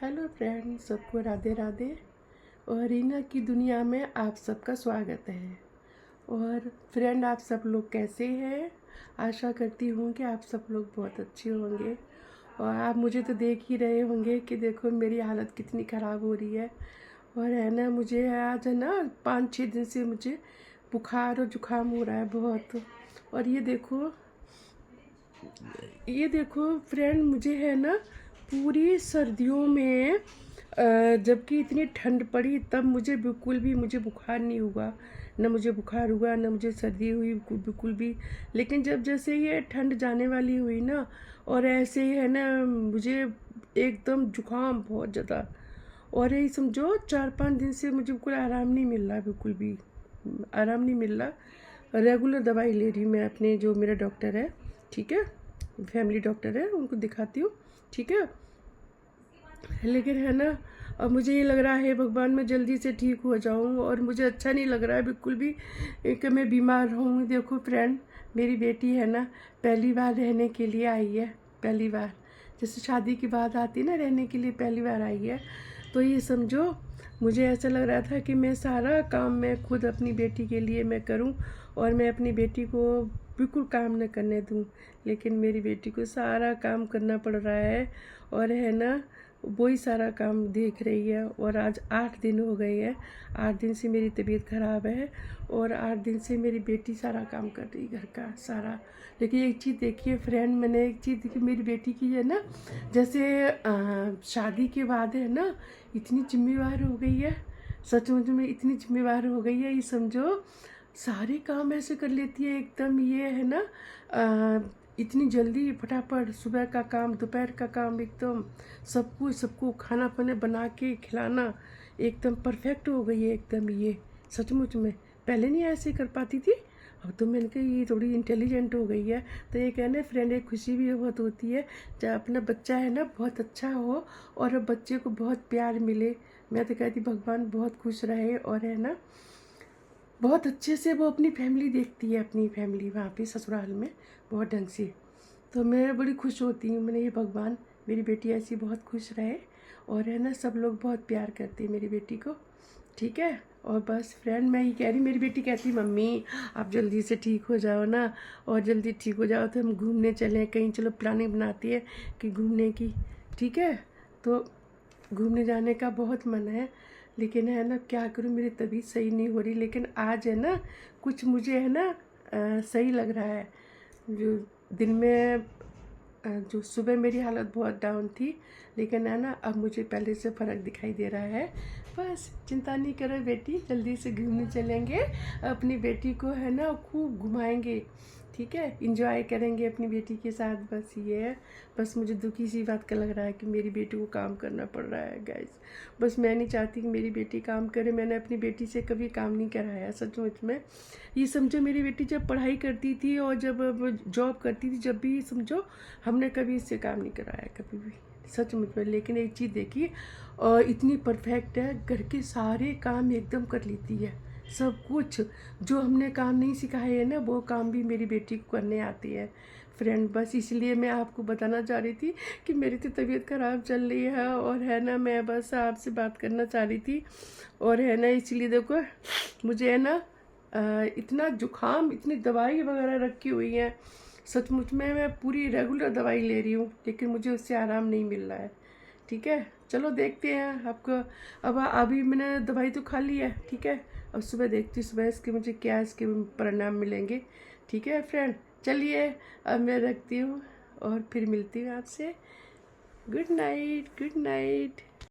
Hello friends, सबको राधे राधे। और रीना की दुनिया में आप सबका स्वागत है। और फ्रेंड, आप सब लोग कैसे हैं? आशा करती हूँ कि आप सब लोग बहुत अच्छे होंगे। और आप मुझे तो देख ही रहे होंगे कि देखो मेरी हालत कितनी ख़राब हो रही है। और है ना, मुझे आज है ना 5-6 दिन से मुझे बुखार और जुकाम हो रहा है बहुत। और ये देखो फ्रेंड, मुझे है ना पूरी सर्दियों में जबकि इतनी ठंड पड़ी तब मुझे बिल्कुल भी मुझे बुखार नहीं हुआ। न मुझे बुखार हुआ, न मुझे सर्दी हुई, बिल्कुल भी। लेकिन जब जैसे ये ठंड जाने वाली हुई ना, और ऐसे ही है ना मुझे एकदम जुकाम बहुत ज़्यादा। और यही समझो 4-5 दिन से मुझे बिल्कुल आराम नहीं मिल रहा, बिल्कुल भी आराम नहीं मिल रहा। रेगुलर दवाई ले रही हूँ मैं अपने, जो मेरा डॉक्टर है, ठीक है, फैमिली डॉक्टर है, उनको दिखाती हूँ, ठीक है। लेकिन है ना, अब मुझे ये लग रहा है भगवान मैं जल्दी से ठीक हो जाऊँ, और मुझे अच्छा नहीं लग रहा है बिल्कुल भी कि मैं बीमार हूँ। देखो फ्रेंड, मेरी बेटी है ना पहली बार रहने के लिए आई है, पहली बार, जैसे शादी की बात आती ना रहने के लिए, पहली बार आई है। तो ये समझो, मुझे ऐसा लग रहा था कि मैं सारा काम मैं खुद अपनी बेटी के लिए मैं करूं, और मैं अपनी बेटी को बिल्कुल काम न करने दूं। लेकिन मेरी बेटी को सारा काम करना पड़ रहा है, और है ना वही सारा काम देख रही है। और आज 8 दिन हो गए हैं, 8 दिन से मेरी तबीयत ख़राब है, और 8 दिन से मेरी बेटी सारा काम कर रही घर का सारा। लेकिन एक चीज़ देखिए फ्रेंड, मैंने एक चीज़ देखी मेरी बेटी की है ना, जैसे शादी के बाद है ना इतनी जिम्मेवार हो गई है, सचमुच में इतनी जिम्मेवार हो गई है। ये समझो सारे काम ऐसे कर लेती है एकदम, ये है ना इतनी जल्दी फटाफट, सुबह का काम, दोपहर का काम, एकदम सब कुछ, सबको खाना पाना बना के खिलाना एकदम परफेक्ट हो गई है एकदम ये, सचमुच में। पहले नहीं ऐसे कर पाती थी, अब तो मैंने कहा ये थोड़ी इंटेलिजेंट हो गई है। तो ये कहने फ्रेंड, एक खुशी भी बहुत होती है जब अपना बच्चा है ना बहुत अच्छा हो, और बच्चे को बहुत प्यार मिले। मैं तो कहती भगवान बहुत खुश रहे, और है ना बहुत अच्छे से वो अपनी फैमिली देखती है, अपनी फैमिली वहाँ पे ससुराल में बहुत ढंग से। तो मैं बड़ी खुश होती हूँ, मैंने ये भगवान मेरी बेटी ऐसी बहुत खुश रहे, और है ना सब लोग बहुत प्यार करते हैं मेरी बेटी को, ठीक है। और बस फ्रेंड, मैं ये कह रही, मेरी बेटी कहती मम्मी आप जल्दी से ठीक हो जाओ ना, और जल्दी ठीक हो जाओ तो हम घूमने चलें कहीं, चलो प्लानिंग बनाती है कि घूमने की, ठीक है। तो घूमने जाने का बहुत मन है, लेकिन है ना क्या करूँ, मेरी तबीयत सही नहीं हो रही। लेकिन आज है ना कुछ मुझे है ना सही लग रहा है। जो दिन में जो सुबह मेरी हालत बहुत डाउन थी, लेकिन है ना अब मुझे पहले से फ़र्क दिखाई दे रहा है। बस चिंता नहीं करो बेटी, जल्दी से घूमने चलेंगे, अपनी बेटी को है ना खूब घुमाएंगे, ठीक है, इंजॉय करेंगे अपनी बेटी के साथ। बस ये है, बस मुझे दुखी सी बात का लग रहा है कि मेरी बेटी को काम करना पड़ रहा है गाइस। बस मैं नहीं चाहती कि मेरी बेटी काम करे, मैंने अपनी बेटी से कभी काम नहीं कराया सचमुच में। ये समझो मेरी बेटी जब पढ़ाई करती थी और जब जॉब करती थी, जब भी समझो हमने कभी इससे काम नहीं कराया कभी भी, सचमुच में। लेकिन एक चीज़ देखिए, इतनी परफेक्ट है, घर के सारे काम एकदम कर लेती है, सब कुछ। जो हमने काम नहीं सिखाए है ना वो काम भी मेरी बेटी को करने आती है फ्रेंड। बस इसलिए मैं आपको बताना चाह रही थी कि मेरी तो तबीयत ख़राब चल रही है, और है ना मैं बस आपसे बात करना चाह रही थी। और है ना इसलिए देखो मुझे है ना इतना जुकाम, इतनी दवाई वगैरह रखी हुई है, सचमुच में मैं पूरी रेगुलर दवाई ले रही हूँ, लेकिन मुझे उससे आराम नहीं मिल रहा है, ठीक है। चलो देखते हैं आपको, अब अभी मैंने दवाई तो खा ली है, ठीक है। अब सुबह देखती हूँ सुबह इसके मुझे क्या इसके परिणाम मिलेंगे, ठीक है फ्रेंड। चलिए अब मैं रखती हूँ, और फिर मिलती हूँ आपसे। Good night, good night.